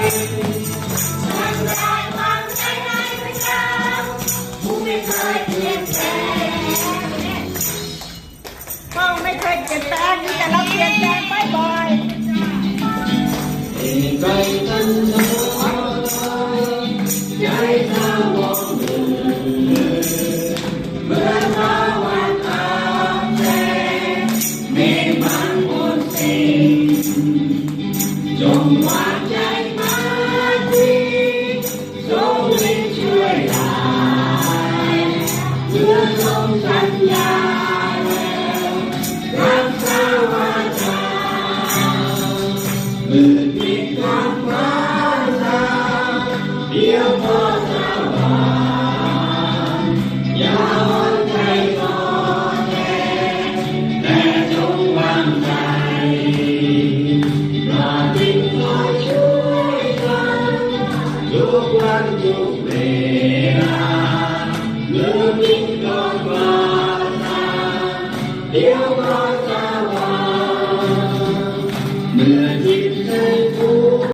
ฉันได้วางใจให้พระเจ้าผู้ไม่เคยเปลี่ยนแปลงพระองค์ไม่เคยเปลี่ยนแปลงมีแต่เราเปลี่ยนแปลงบ่อยใจกันใจข้าวองเมื่อภาวะอาแสงเมฆมันหมดสิ้นจงวางใจมาที่ทรงฤทธิ์ช่วยได้เมื่อทรงสัญญาแล้วรักษาวาจาเมื่อผิดคำว่าทางเดียวพอสว่างอย่าอ่อนใจต่อแต่จงวางใจรอทิ้งคอยช่วยกันทุกวันทุกเวลาเมื่อผิดคำว่าทางเดียวพอส